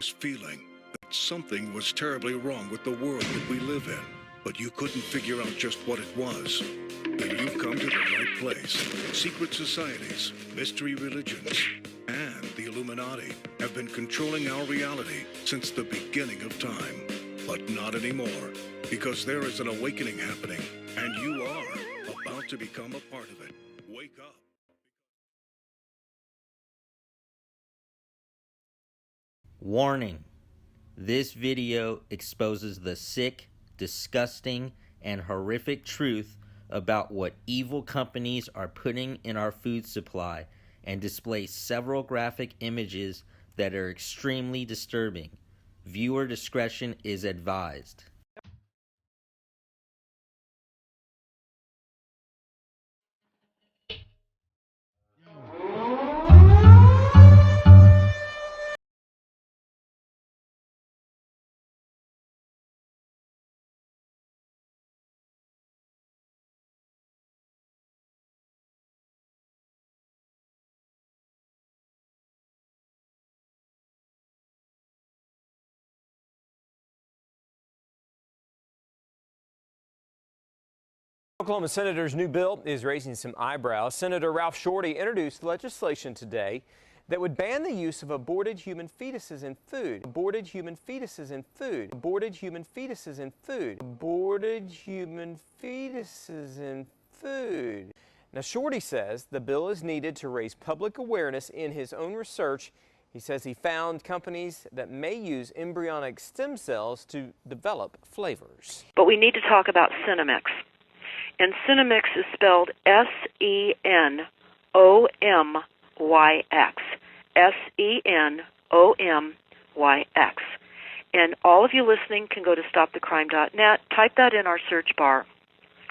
feeling that something was terribly wrong with the world that we live in, but you couldn't figure out just what it was, then you've come to the right place. Secret societies, mystery religions, and the Illuminati have been controlling our reality since the beginning of time. But not anymore, because there is an awakening happening, and you are about to become a part of it. Wake up. Warning: this video exposes the sick, disgusting, and horrific truth about what evil companies are putting in our food supply and displays several graphic images that are extremely disturbing. Viewer discretion is advised. Oklahoma Senator's new bill is raising some eyebrows. Senator Ralph Shorty introduced legislation today that would ban the use of aborted human fetuses in food. Aborted human fetuses in food. Aborted human fetuses in food. Aborted human fetuses in food. Now, Shorty says the bill is needed to raise public awareness. In his own research, he says he found companies that may use embryonic stem cells to develop flavors. But we need to talk about SENOMYX. And SENOMYX is spelled SENOMYX. SENOMYX. And all of you listening can go to stopthecrime.net, type that in our search bar,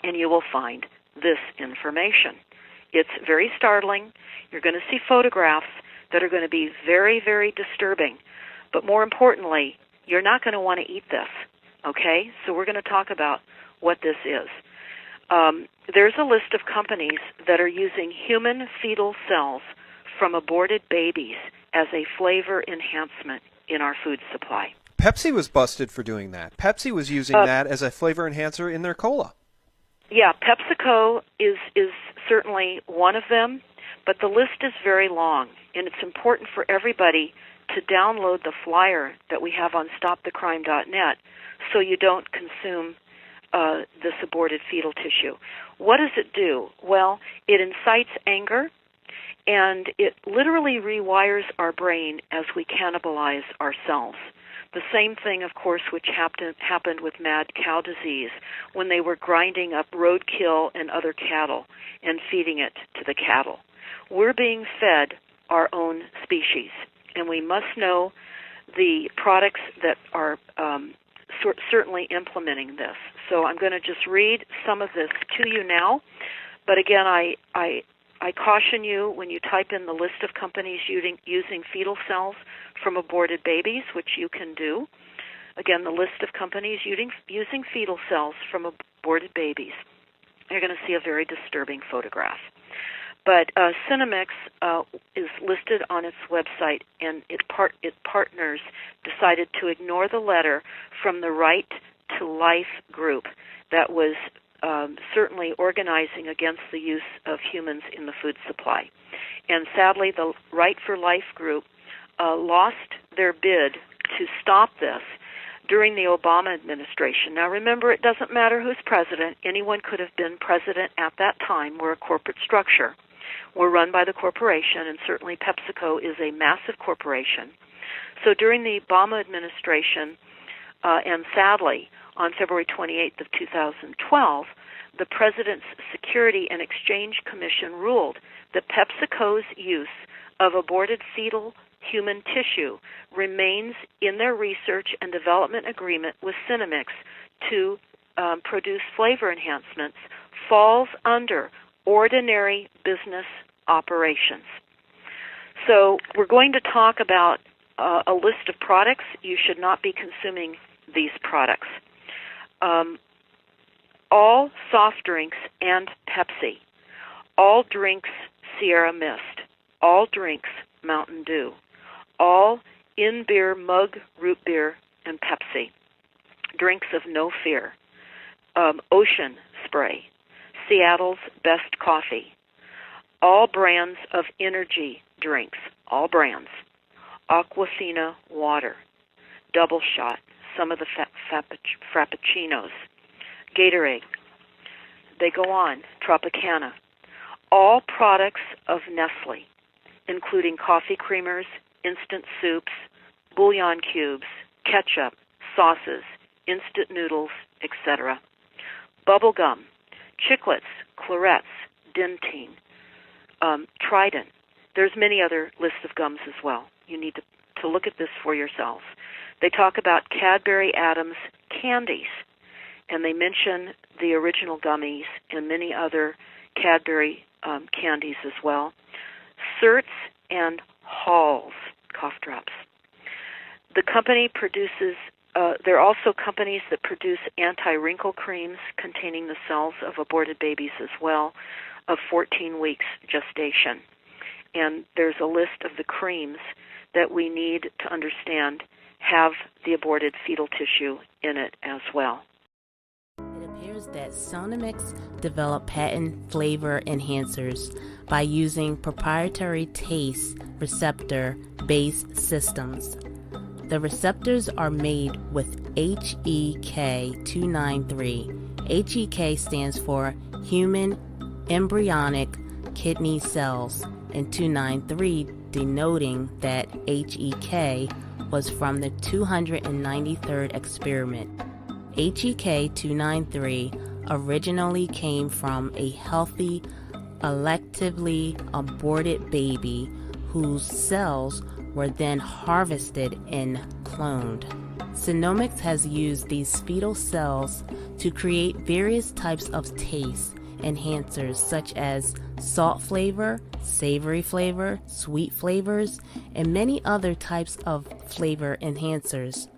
and you will find this information. It's very startling. You're going to see photographs that are going to be very, very disturbing. But more importantly, you're not going to want to eat this, okay? So we're going to talk about what this is. There's a list of companies that are using human fetal cells from aborted babies as a flavor enhancement in our food supply. Pepsi was busted for doing that. Pepsi was using that as a flavor enhancer in their cola. Yeah, PepsiCo is certainly one of them, but the list is very long, and it's important for everybody to download the flyer that we have on stopthecrime.net so you don't consume this aborted fetal tissue. What does it do? Well, it incites anger, and it literally rewires our brain as we cannibalize ourselves. The same thing, of course, which happened with mad cow disease when they were grinding up roadkill and other cattle and feeding it to the cattle. We're being fed our own species, and we must know the products that are certainly implementing this. So I'm going to just read some of this to you now. But again, I caution you when you type in the list of companies using fetal cells from aborted babies, which you can do. Again, the list of companies using fetal cells from aborted babies. You're going to see a very disturbing photograph. But SENOMYX is listed on its website, and its partners decided to ignore the letter from the Right to Life group that was certainly organizing against the use of humans in the food supply. And sadly, the Right for Life group lost their bid to stop this during the Obama administration. Now remember, it doesn't matter who's president. Anyone could have been president at that time. We're a corporate structure. We're run by the corporation, and certainly PepsiCo is a massive corporation. So during the Obama administration, and sadly, on February 28th of 2012, the President's Security and Exchange Commission ruled that PepsiCo's use of aborted fetal human tissue remains in their research and development agreement with SENOMYX to produce flavor enhancements, falls under ordinary business operations. So we're going to talk about a list of products. You should not be consuming these products. All soft drinks and Pepsi, all drinks Sierra Mist, all drinks Mountain Dew, all In beer, mug, root beer, and Pepsi. Drinks of no fear. Ocean spray. Seattle's best coffee. All brands of energy drinks. All brands. Aquafina water. Double shot. Some of the frappuccinos. Gatorade. They go on. Tropicana. All products of Nestle, including coffee creamers, instant soups, bouillon cubes, ketchup, sauces, instant noodles, etc. Bubble gum, chiclets, clarets, Dentyne, Trident. There's many other lists of gums as well. You need to look at this for yourselves. They talk about Cadbury Adams candies, and they mention the original gummies and many other Cadbury candies as well. Certs and Halls cough drops. The company produces, there are also companies that produce anti-wrinkle creams containing the cells of aborted babies as well, of 14 weeks gestation. And there's a list of the creams that we need to understand have the aborted fetal tissue in it as well. It appears that SENOMYX developed patent flavor enhancers by using proprietary taste receptor-based systems. The receptors are made with HEK293. HEK stands for human embryonic kidney cells, and 293 denoting that HEK was from the 293rd experiment. HEK293 originally came from a healthy, electively aborted baby whose cells were then harvested and cloned. SENOMYX has used these fetal cells to create various types of taste enhancers such as salt flavor, savory flavor, sweet flavors, and many other types of flavor enhancers.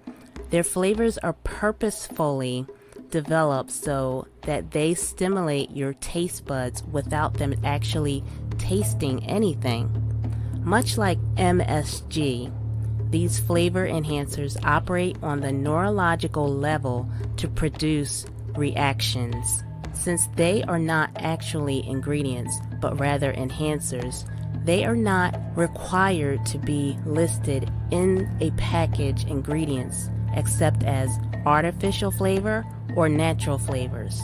Their flavors are purposefully developed so that they stimulate your taste buds without them actually tasting anything. Much like MSG, these flavor enhancers operate on the neurological level to produce reactions. Since they are not actually ingredients, but rather enhancers, they are not required to be listed in a package ingredients except as artificial flavor or natural flavors.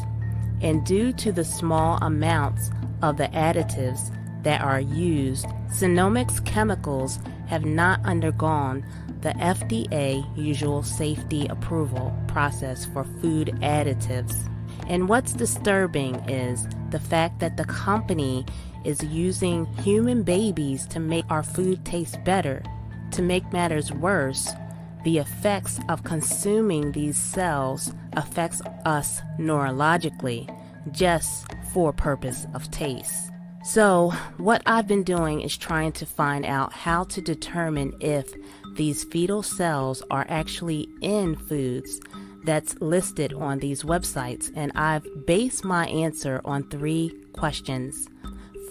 And due to the small amounts of the additives that are used, SENOMYX chemicals have not undergone the FDA usual safety approval process for food additives. And what's disturbing is the fact that the company is using human babies to make our food taste better. To make matters worse, the effects of consuming these cells affects us neurologically, just for purpose of taste. So what I've been doing is trying to find out how to determine if these fetal cells are actually in foods that's listed on these websites, and I've based my answer on 3 questions.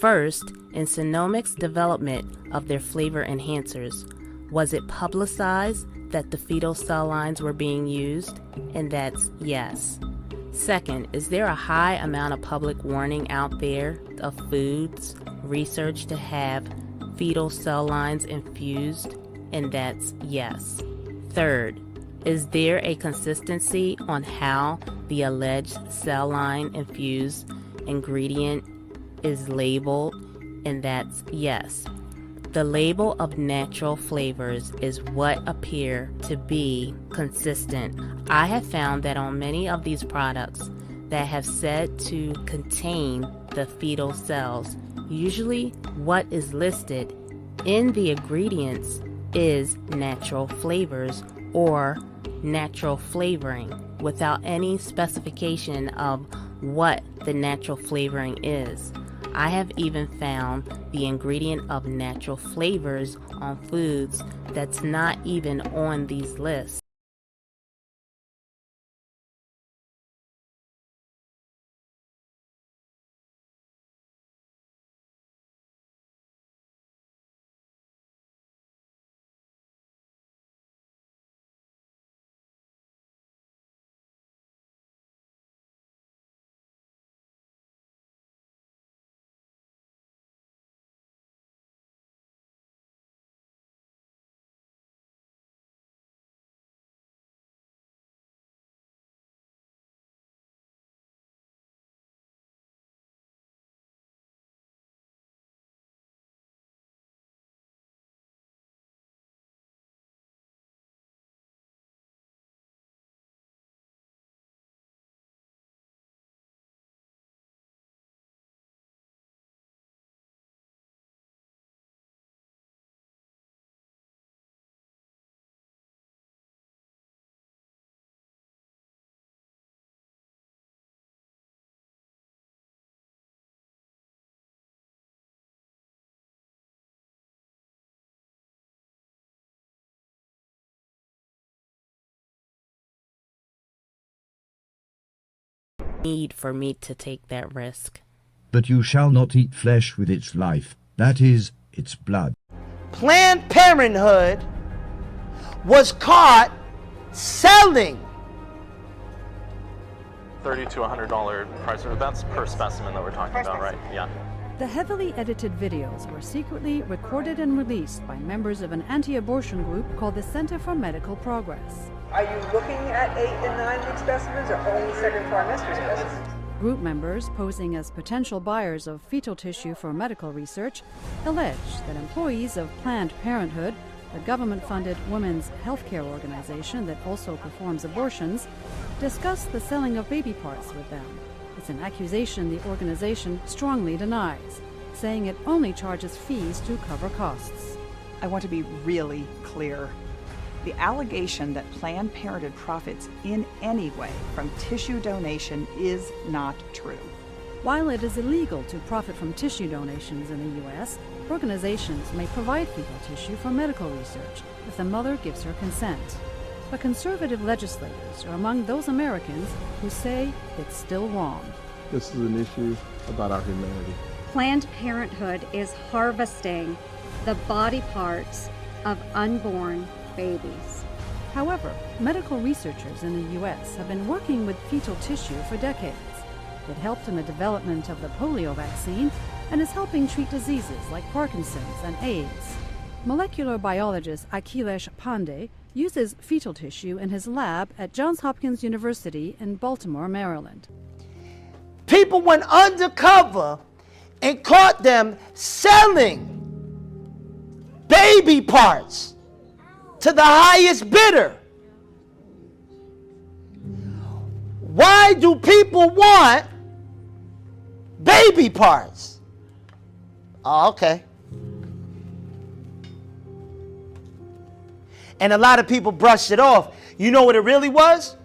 First, in SENOMYX development of their flavor enhancers, was it publicized that the fetal cell lines were being used? And that's yes. Second, is there a high amount of public warning out there of foods researched to have fetal cell lines infused? And that's yes. Third, is there a consistency on how the alleged cell line infused ingredient is labeled? And that's yes. The label of natural flavors is what appear to be consistent. I have found that on many of these products that have said to contain the fetal cells, usually what is listed in the ingredients is natural flavors or natural flavoring without any specification of what the natural flavoring is. I have even found the ingredient of natural flavors on foods that's not even on these lists. need for me to take that risk. But you shall not eat flesh with its life, that is, its blood. Planned Parenthood was caught selling $30 to $100 price. That's per specimen that we're talking about, right? Yeah. The heavily edited videos were secretly recorded and released by members of an anti-abortion group called the Center for Medical Progress. Are you looking at 8 and 9 week specimens or only second trimester specimens? Group members, posing as potential buyers of fetal tissue for medical research, allege that employees of Planned Parenthood, a government-funded women's healthcare organization that also performs abortions, discussed the selling of baby parts with them. It's an accusation the organization strongly denies, saying it only charges fees to cover costs. I want to be really clear. The allegation that Planned Parenthood profits in any way from tissue donation is not true. While it is illegal to profit from tissue donations in the U.S., organizations may provide fetal tissue for medical research if the mother gives her consent. But conservative legislators are among those Americans who say it's still wrong. This is an issue about our humanity. Planned Parenthood is harvesting the body parts of unborn babies. However, medical researchers in the U.S. have been working with fetal tissue for decades. It helped in the development of the polio vaccine and is helping treat diseases like Parkinson's and AIDS. Molecular biologist Akhilesh Pandey uses fetal tissue in his lab at Johns Hopkins University in Baltimore, Maryland. People went undercover and caught them selling baby parts to the highest bidder. Why do people want baby parts? Oh, okay. And a lot of people brushed it off. You know what it really was?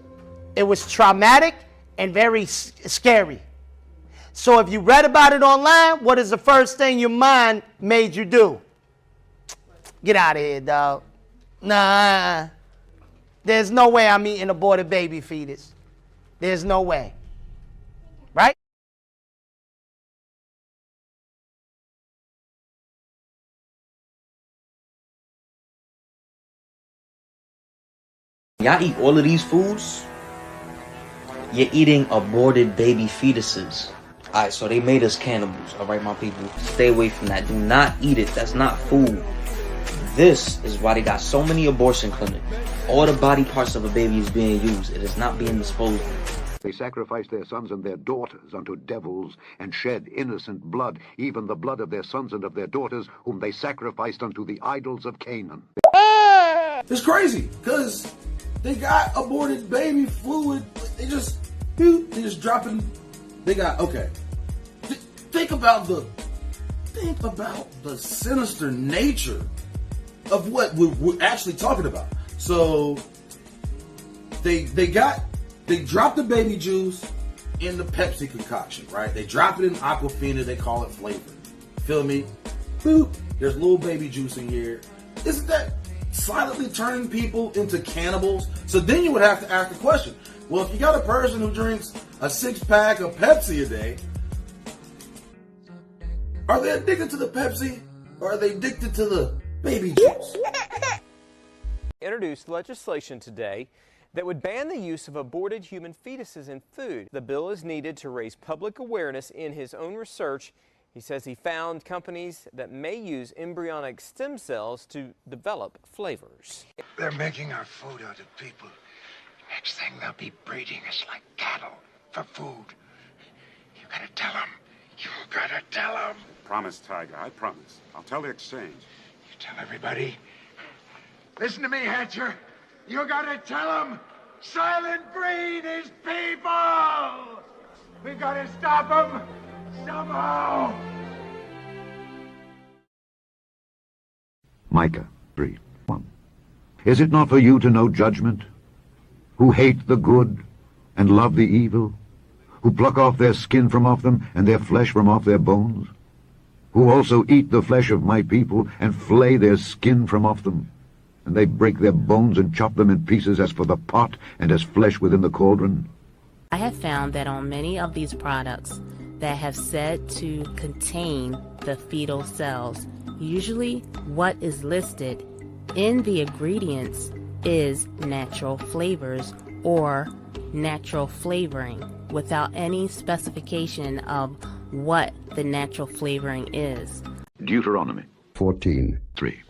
It was traumatic and very scary. So if you read about it online, what is the first thing your mind made you do? Get out of here, dog. Nah. There's no way I'm eating aborted baby fetus. There's no way. Right? Y'all eat all of these foods, you're eating aborted baby fetuses. Alright, so they made us cannibals, alright, my people? Stay away from that. Do not eat it. That's not food. This is why they got so many abortion clinics. All the body parts of a baby is being used. It is not being disposed of. They sacrificed their sons and their daughters unto devils and shed innocent blood, even the blood of their sons and of their daughters, whom they sacrificed unto the idols of Canaan. It's crazy, because they got aborted baby fluid. They just dropping. They got, okay. Think about the sinister nature of what we're actually talking about. So they dropped the baby juice in the Pepsi concoction, right? They drop it in Aquafina, they call it flavor. Feel me? Boop. There's little baby juice in here. Isn't that silently turning people into cannibals? So then you would have to ask the question, well, if you got a person who drinks a 6-pack of Pepsi a day, are they addicted to the Pepsi or are they addicted to the baby juice? Introduced legislation today that would ban the use of aborted human fetuses in food. The bill is needed to raise public awareness. In his own research, he says he found companies that may use embryonic stem cells to develop flavors. They're making our food out of people. Next thing they'll be breeding us like cattle for food. You gotta tell them. You gotta tell them. Promise, Tiger, I promise. I'll tell the exchange. You tell everybody. Listen to me, Hatcher. You gotta tell them. Silent breed is people. We gotta stop them somehow. Micah 3:1. Is it not for you to know judgment? Who hate the good and love the evil? Who pluck off their skin from off them and their flesh from off their bones? Who also eat the flesh of my people and flay their skin from off them? And they break their bones and chop them in pieces as for the pot and as flesh within the cauldron. I have found that on many of these products that have said to contain the fetal cells, usually what is listed in the ingredients is natural flavors or natural flavoring without any specification of what the natural flavoring is. Deuteronomy 14:3.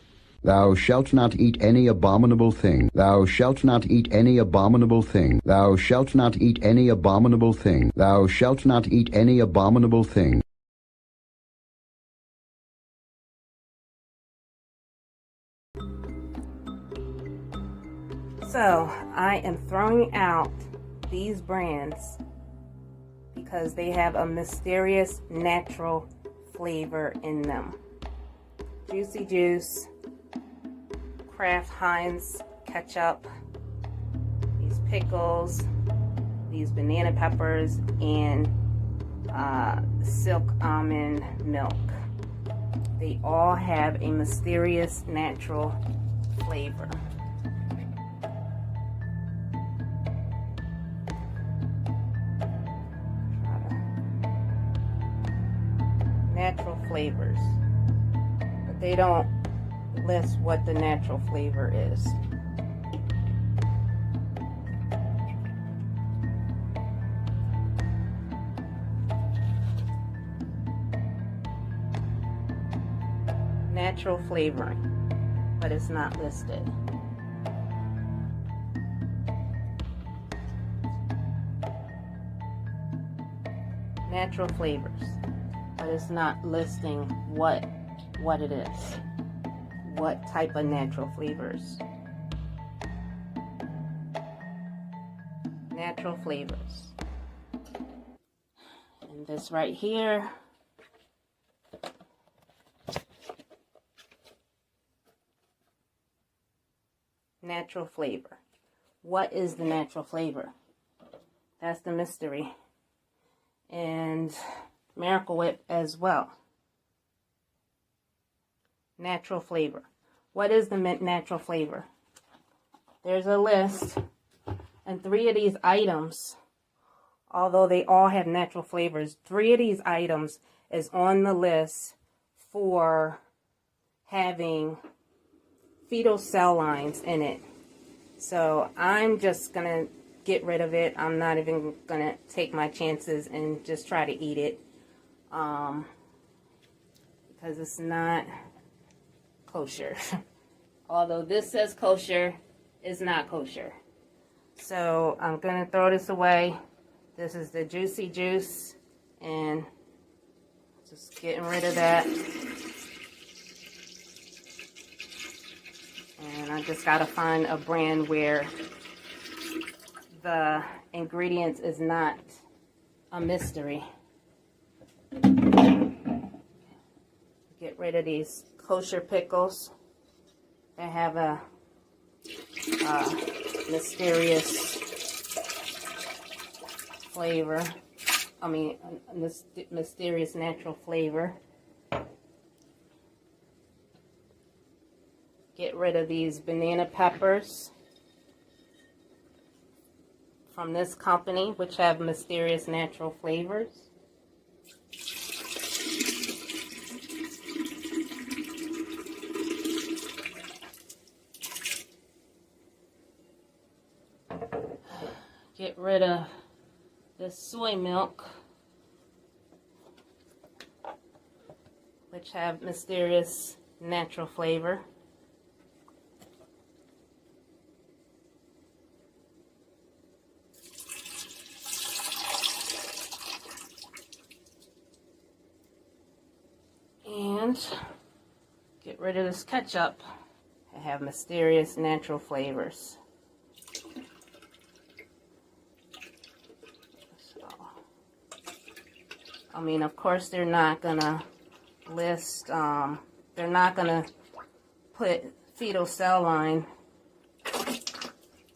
Thou shalt not eat any abominable thing. Thou shalt not eat any abominable thing. Thou shalt not eat any abominable thing. Thou shalt not eat any abominable thing. So I am throwing out these brands because they have a mysterious natural flavor in them. Juicy Juice, Kraft Heinz ketchup, these pickles, these banana peppers, and silk almond milk. They all have a mysterious natural flavor. Natural flavors, but they don't list what the natural flavor is. Natural flavoring, but it's not listed. Natural flavors, but it's not listing what it is. What type of natural flavors. Natural flavors. And this right here, natural flavor. What is the natural flavor? That's the mystery. And Miracle Whip as well. Natural flavor. What is the natural flavor? There's a list, and 3 of these items, although they all have natural flavors, 3 of these items is on the list for having fetal cell lines in it. So I'm just going to get rid of it. I'm not even going to take my chances and just try to eat it. Because it's not kosher. Although this says kosher, it's not kosher. So I'm going to throw this away. This is the Juicy Juice, and just getting rid of that. And I just got to find a brand where the ingredients is not a mystery. Get rid of these kosher pickles that have a mysterious flavor. I mean, a mysterious natural flavor. Get rid of these banana peppers from this company, which have mysterious natural flavors. Get rid of the soy milk, which have mysterious natural flavor. And get rid of this ketchup. I have mysterious natural flavors. So, I mean, of course, they're not gonna list, they're not gonna put fetal cell line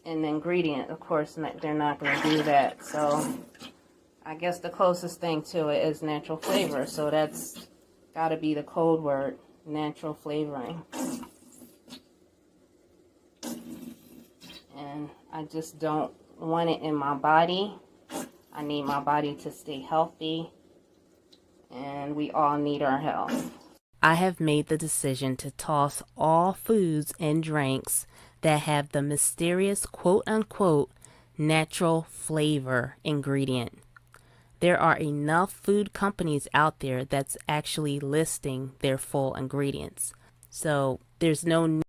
in the ingredient. Of course, they're not gonna do that. So, I guess the closest thing to it is natural flavor. So that's gotta be the code word, natural flavoring. And I just don't want it in my body. I need my body to stay healthy, and we all need our health. I have made the decision to toss all foods and drinks that have the mysterious quote-unquote natural flavor ingredient. There are enough food companies out there that's actually listing their full ingredients. So there's no